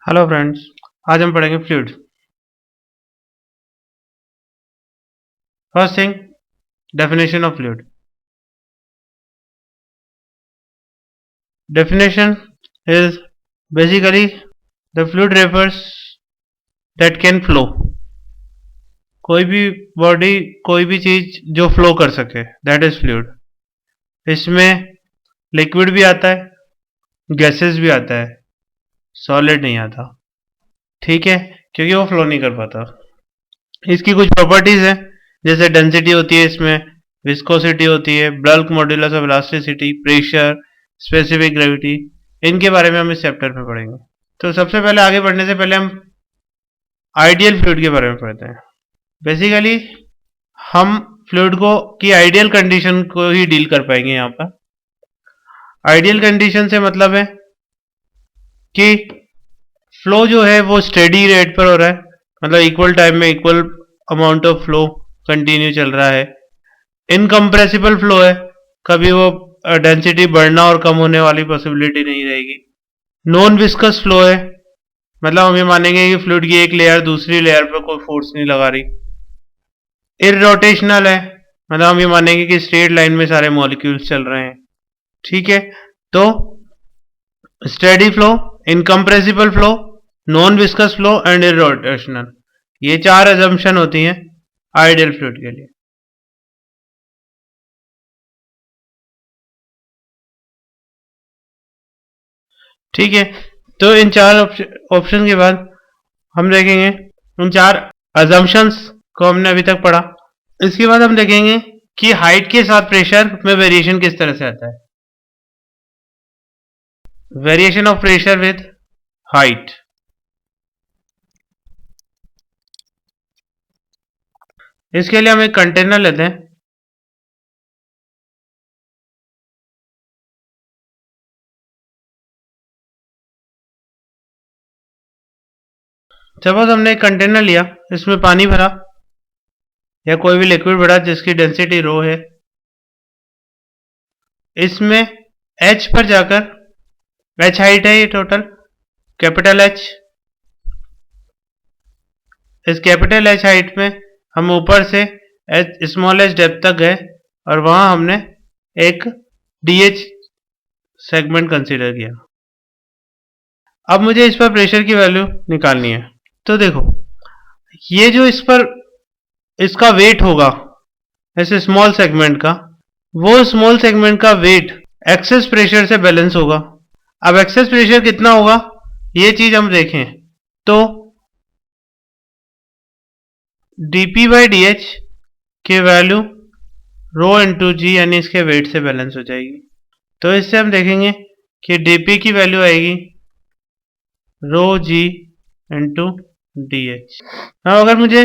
Hello friends. आज हम पढ़ेंगे fluid. First thing, definition of fluid. Definition is basically the fluid refers that can flow. कोई भी body, कोई भी चीज जो फ्लो कर सके, दैट इज फ्लूइड। इसमें लिक्विड भी आता है, गैसेस भी आता है, सॉलिड नहीं आता। ठीक है, क्योंकि वो फ्लो नहीं कर पाता। इसकी कुछ प्रॉपर्टीज हैं, जैसे डेंसिटी होती है इसमें, विस्कोसिटी होती है, bulk modulus of elasticity, pressure, specific gravity. इनके बारे में हम इस चैप्टर में पढ़ेंगे। तो सबसे पहले आगे बढ़ने से पहले हम आइडियल फ्लूइड के बारे में पढ़ते हैं। बेसिकली हम फ्लूइड को की आइडियल कंडीशन को ही डील कर पाएंगे यहाँ पर। आइडियल कंडीशन से मतलब है कि फ्लो जो है वो स्टेडी रेट पर हो रहा है, मतलब इक्वल टाइम में equal amount of flow continue चल रहा है। इनकम्प्रेसिबल फ्लो है, कभी वो डेंसिटी बढ़ना और कम होने वाली पॉसिबिलिटी नहीं रहेगी। नॉन विस्कस फ्लो है, मतलब हम ये मानेंगे कि फ्लूइड की एक लेयर दूसरी लेयर पर कोई फोर्स नहीं लगा रही। इररोटेशनल है, मतलब हम ये मानेंगे कि स्ट्रेट लाइन में सारे मॉलिक्यूल्स चल रहे हैं। ठीक है, तो steady flow, incompressible flow, non viscous flow and irrotational, ये चार अजम्पशन होती हैं आइडियल फ्लूइड के लिए। ठीक है, तो इन चार ऑप्शन के बाद हम देखेंगे उन चार अजम्पशंस को हमने अभी तक पढ़ा। इसके बाद हम देखेंगे कि हाइट के साथ प्रेशर में वेरिएशन किस तरह से आता है। Variation of pressure with height. इसके लिए हम एक कंटेनर लेते हैं। सपोज हमने एक कंटेनर लिया, इसमें पानी भरा या कोई भी लिक्विड भरा जिसकी डेंसिटी रो है। इसमें एच पर जाकर, एच हाइट है ये टोटल, कैपिटल एच। इस कैपिटल एच हाइट में हम ऊपर से एच स्मॉल एच डेप्थ तक गए और वहां हमने एक डीएच सेगमेंट कंसीडर किया। अब मुझे इस पर प्रेशर की वैल्यू निकालनी है। तो देखो, ये जो इस पर इसका वेट होगा ऐसे स्मॉल सेगमेंट का, वो स्मॉल सेगमेंट का वेट एक्सेस प्रेशर से बैलेंस होगा। अब एक्सेस प्रेशर कितना होगा ये चीज हम देखें तो dp बाई डी एच की वैल्यू रो इंटू जी, यानी इसके वेट से बैलेंस हो जाएगी। तो इससे हम देखेंगे कि dp की वैल्यू आएगी रो जी इंटू डी एच। अब अगर मुझे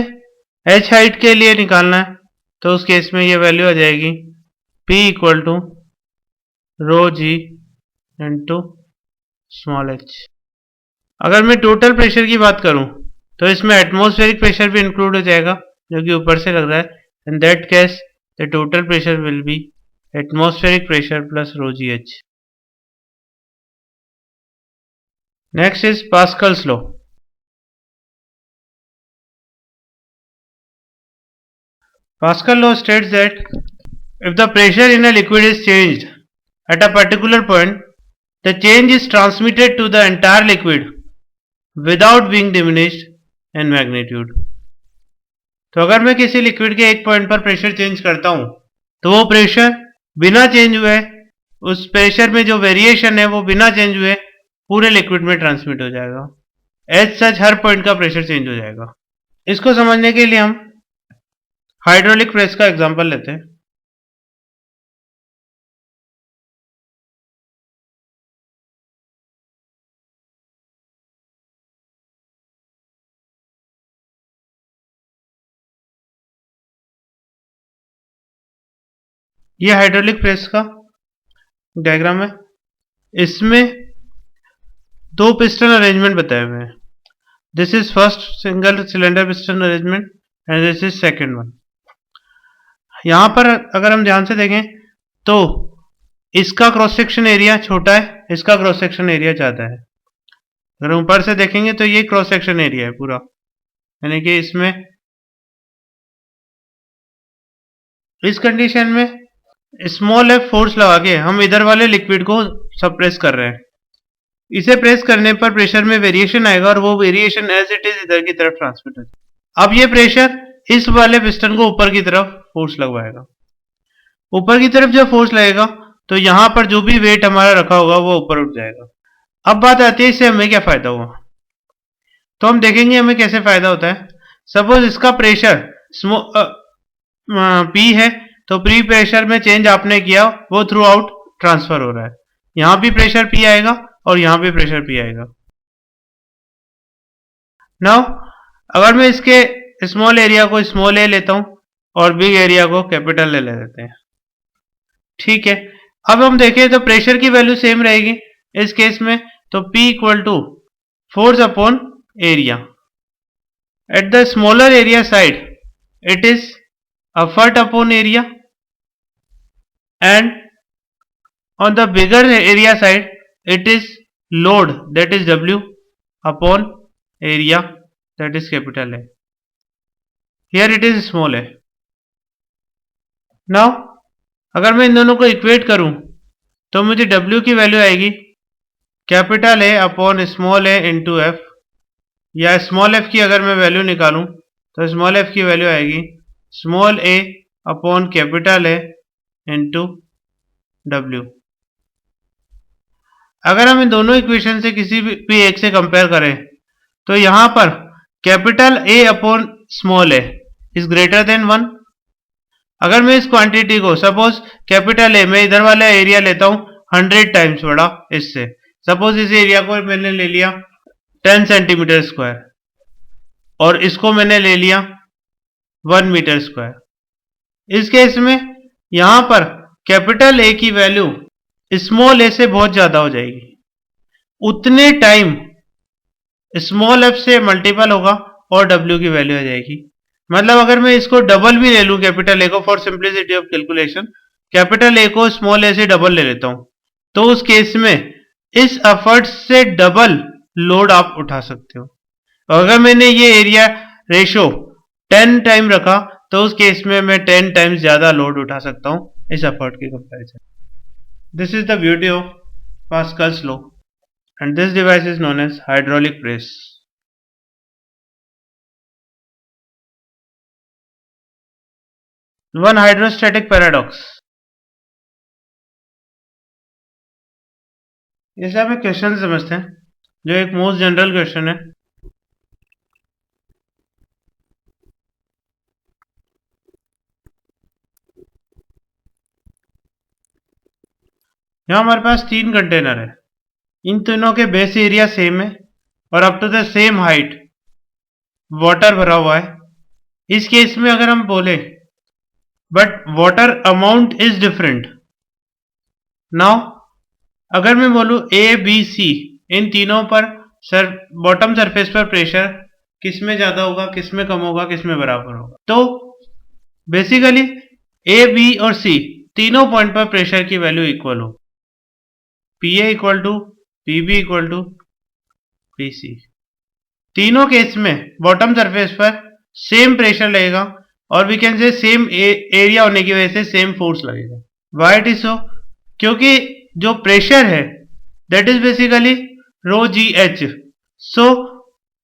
एच हाइट के लिए निकालना है तो उस केस में ये वैल्यू आ जाएगी P equal to rho g into small h. अगर मैं टोटल प्रेशर की बात करूं तो इसमें एटमॉस्फेरिक प्रेशर भी इंक्लूड हो जाएगा जो कि ऊपर से लग रहा है। In that case the total pressure will be atmospheric pressure plus rho ji h. Next is Pascal's law. Pascal law states that if the pressure in a liquid is changed at a particular point, the change is transmitted to the entire liquid without being diminished in magnitude. तो अगर मैं किसी liquid के एक point पर pressure change करता हूं तो वो प्रेशर बिना चेंज हुए, उस प्रेशर में जो वेरिएशन है वो बिना चेंज हुए पूरे लिक्विड में ट्रांसमिट हो जाएगा। एज सच हर पॉइंट का प्रेशर चेंज हो जाएगा। इसको समझने के लिए हम हाइड्रोलिक प्रेस का एग्जांपल लेते हैं। ये हाइड्रोलिक प्रेस का डायग्राम है। इसमें दो पिस्टन अरेंजमेंट बताए हुए हैं। This is first single cylinder piston arrangement and this is second one. यहां पर अगर हम ध्यान से देखें तो इसका क्रॉस सेक्शन एरिया छोटा है, इसका क्रॉस सेक्शन एरिया ज्यादा है। अगर ऊपर से देखेंगे तो ये क्रॉस सेक्शन एरिया है पूरा, यानी कि इसमें इस कंडीशन में स्मॉल एफ फोर्स लगा के हम इधर वाले लिक्विड को सप्रेस कर रहे हैं। इसे प्रेस करने पर प्रेशर में वेरिएशन आएगा और वो वेरिएशन एज इट इज इधर की तरफ ट्रांसमिट हो जाएगा। अब ये प्रेशर इस वाले पिस्टन को ऊपर की तरफ फोर्स लगवाएगा। ऊपर की तरफ जब फोर्स लगेगा तो यहां पर जो भी वेट हमारा रखा होगा वो ऊपर उठ जाएगा। अब बात आती है इससे हमें क्या फायदा हुआ, तो हम देखेंगे हमें कैसे फायदा होता है। सपोज इसका प्रेशर पी है, तो प्री प्रेशर में चेंज आपने किया वो थ्रू आउट ट्रांसफर हो रहा है। यहां भी प्रेशर पी आएगा और यहां भी प्रेशर पी आएगा। नाउ अगर मैं इसके स्मॉल एरिया को स्मॉल ए लेता हूं और बिग एरिया को कैपिटल ए ले लेते हैं, ठीक है। अब हम देखें तो प्रेशर की वैल्यू सेम रहेगी इस केस में, तो P equal to force upon area. At the smaller area side it is effort upon area, and on the bigger area side it is load, that is W upon area, that is capital A. Here it is small a. Now अगर मैं इन दोनों को equate करूं तो मुझे W की value आएगी capital A upon small a into F, या स्मॉल f की अगर मैं वैल्यू निकालूं तो स्मॉल f की वैल्यू आएगी small a upon capital A into W। अगर हम इन दोनों इक्वेशन से किसी भी एक से कंपेयर करें तो यहां पर capital A upon small a is greater than 1। अगर मैं इस क्वांटिटी को सपोज कैपिटल A, मैं इधर वाला एरिया लेता हूं 100 टाइम्स बड़ा इससे, सपोज इस एरिया को मैंने ले लिया 10 सेंटीमीटर स्क्वायर और इसको मैंने ले लिया 1 मीटर स्क्वायर। इस केस में यहां पर कैपिटल A की वैल्यू स्मॉल a से बहुत ज्यादा हो जाएगी, उतने टाइम स्मॉल f से मल्टीपल होगा और W की वैल्यू आ जाएगी। मतलब अगर मैं इसको डबल भी ले लूं कैपिटल A को, for simplicity of calculation capital A को स्मॉल a से डबल ले लेता हूं, तो उस केस में इस एफर्ट से डबल लोड आप उठा सकते हो। अगर मैंने ये एरिया रेशो 10 टाइम रखा तो उस केस में मैं 10 टाइम्स ज्यादा लोड उठा सकता हूं इस एफर्ट के comparison. This is the beauty of Pascal's law and this device is known as hydraulic press. One hydrostatic paradox. जैसे आप एक क्वेश्चन समझते हैं जो एक मोस्ट जनरल क्वेश्चन है। यहां हमारे पास 3 कंटेनर है, इन तीनों के बेस एरिया सेम है और up to the same height water भरा हुआ है। इस केस में अगर हम बोले but water amount is different. Now अगर मैं बोलूं ए बी सी, इन तीनों पर बॉटम सरफेस पर प्रेशर किस में ज्यादा होगा, किस में कम होगा, किस में बराबर होगा, तो बेसिकली ए बी और सी तीनों पॉइंट पर प्रेशर की वैल्यू इक्वल हो, P A equal to P B equal to P C. तीनों केस में बॉटम सरफेस पर सेम प्रेशर लगेगा और we can say same area होने की वजह से सेम फोर्स लगेगा। वाई इट इज सो, क्योंकि जो प्रेशर है that is basically rho ji H, so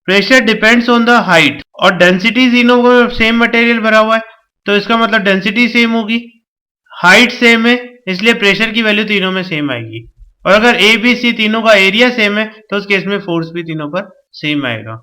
pressure depends on the height और डेंसिटी तीनों को सेम मटेरियल भरा हुआ है तो इसका मतलब डेंसिटी सेम होगी, हाइट सेम है, इसलिए प्रेशर की वैल्यू तीनों में सेम आएगी। और अगर ए बी सी तीनों का एरिया सेम है तो उस केस में फोर्स भी तीनों पर सेम आएगा।